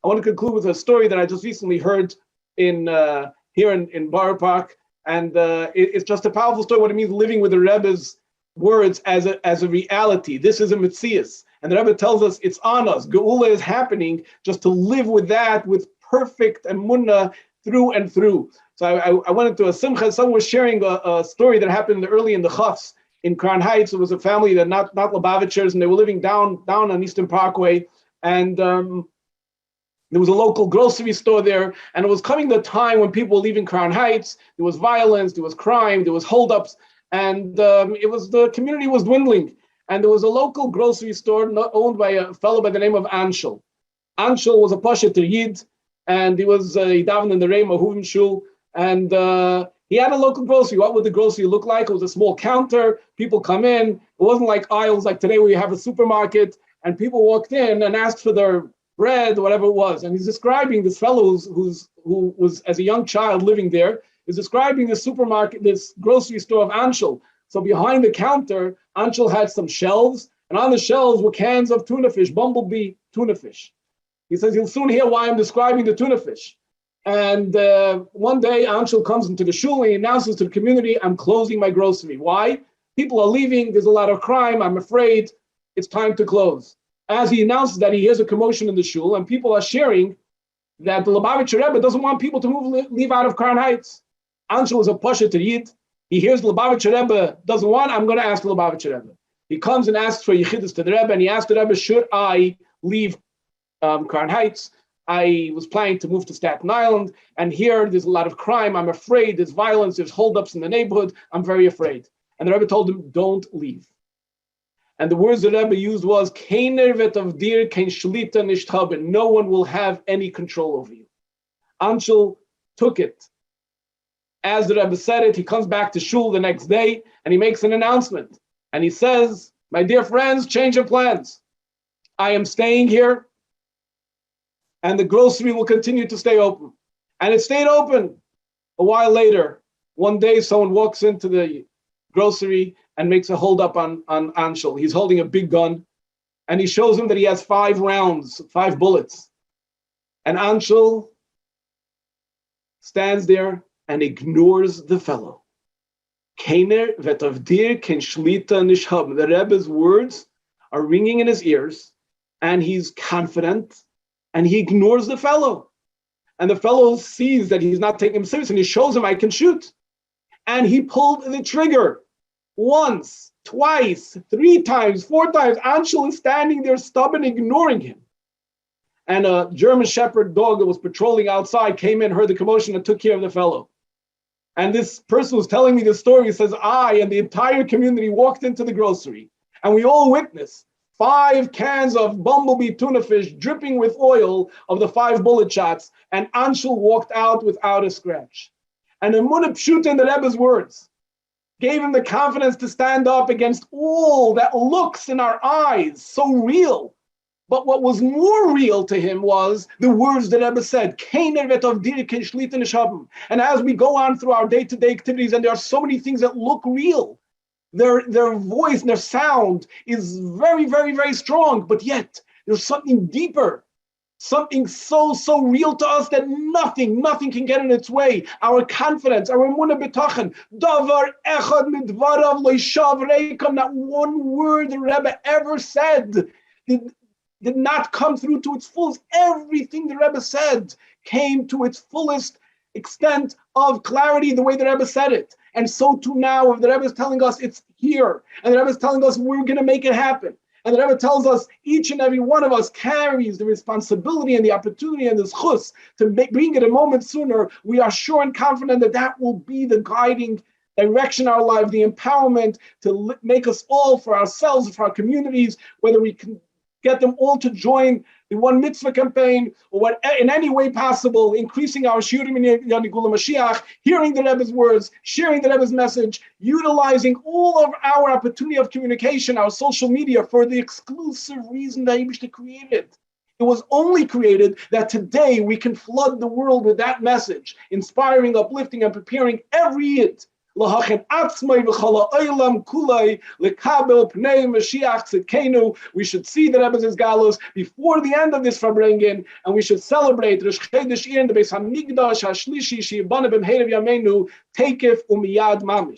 I want to conclude with a story that I just recently heard in here in Borough Park, and it's just a powerful story. What it means living with the Rebbe's words as a reality. This is a metzius, and the Rebbe tells us it's on us. Geula is happening, just to live with that with perfect emunah through and through. So I went into a simcha. Someone was sharing a story that happened early in the Chafs in Crown Heights. It was a family that not Lubavitchers, and they were living down on Eastern Parkway, and there was a local grocery store there, and it was coming the time when people were leaving Crown Heights. There was violence, there was crime, there was holdups, and the community was dwindling. And there was a local grocery store owned by a fellow by the name of Anshel. Anshel was a Pasha Yid, and he davened in the Reim of Huvim Shul, and he had a local grocery. What would the grocery look like? It was a small counter. People come in. It wasn't like aisles like today where you have a supermarket, and people walked in and asked for their bread, whatever it was. And he's describing this fellow who was, as a young child living there, is describing this supermarket, this grocery store of Anshel. So behind the counter, Anshel had some shelves, and on the shelves were cans of tuna fish, bumblebee tuna fish. He says, you'll soon hear why I'm describing the tuna fish. And one day, Anshel comes into the shul and he announces to the community, I'm closing my grocery. Why? People are leaving, there's a lot of crime, I'm afraid, it's time to close. As he announces that, he hears a commotion in the shul, and people are sharing that the Lubavitcher Rebbe doesn't want people to leave out of Crown Heights. Anshel is a Pasha Yid. He hears the Lubavitcher Rebbe doesn't want, I'm going to ask the Lubavitcher Rebbe. He comes and asks for Yechidus to the Rebbe, and he asks the Rebbe, should I leave Crown Heights? I was planning to move to Staten Island, and here there's a lot of crime. I'm afraid, there's violence, there's holdups in the neighborhood. I'm very afraid. And the Rebbe told him, don't leave. And the words the Rebbe used was, Keiner vet of dir, kein shlita nicht haben. No one will have any control over you. Anshel took it. As the Rebbe said it, he comes back to shul the next day, and he makes an announcement. And he says, my dear friends, change your plans. I am staying here, and the grocery will continue to stay open. And it stayed open. A while later, one day, someone walks into the grocery and makes a hold up on Anshel. He's holding a big gun, and he shows him that he has 5 rounds, 5 bullets. And Anshel stands there and ignores the fellow. Keiner vet of dir ken shlita nish haben. The Rebbe's words are ringing in his ears, and he's confident, and he ignores the fellow. And the fellow sees that he's not taking him serious, and he shows him, I can shoot. And he pulled the trigger. Once, twice, 3 times, 4 times. Anshel is standing there stubborn, ignoring him. And a German Shepherd dog that was patrolling outside came in, heard the commotion, and took care of the fellow. And this person was telling me this story. He says, I and the entire community walked into the grocery, and we all witnessed 5 cans of bumblebee tuna fish dripping with oil of the 5 bullet shots, and Anshel walked out without a scratch. And Emunah Pshuta, in the Rebbe's words, gave him the confidence to stand up against all that looks in our eyes so real. But what was more real to him was the words that Rebbe said, and as we go on through our day-to-day activities, and there are so many things that look real, their voice and their sound is very, very, very strong, but yet there's something deeper, something so real to us that nothing can get in its way. Our confidence, our emunah bitochen, davar echad midvarav loishav reikam, not one word the Rebbe ever said did not come through to its fullest. Everything the Rebbe said came to its fullest extent of clarity the way the Rebbe said it. And so too now, if the Rebbe is telling us it's here, and the Rebbe is telling us we're going to make it happen, and the Rebbe tells us each and every one of us carries the responsibility and the opportunity and the zchus to bring it a moment sooner, we are sure and confident that that will be the guiding direction of our life, the empowerment to make us all, for ourselves, for our communities, whether we can get them all to join the One Mitzvah campaign, or what, in any way possible, increasing our shiurim in Yanigula Mashiach, hearing the Rebbe's words, sharing the Rebbe's message, utilizing all of our opportunity of communication, our social media, for the exclusive reason that Yibishter created. It was only created that today we can flood the world with that message, inspiring, uplifting, and preparing every Yid, lahachem atzmai v'chala olam kulai lekabel pnei Mashiach tzidkenu. We should see the Rebbe's galus before the end of this Farbrengen, and we should celebrate Rosh Chodesh Iyar in the Beis Hamikdash Hashlishi Sheyibana b'mheirav yameinu Teikef umiyad mamish.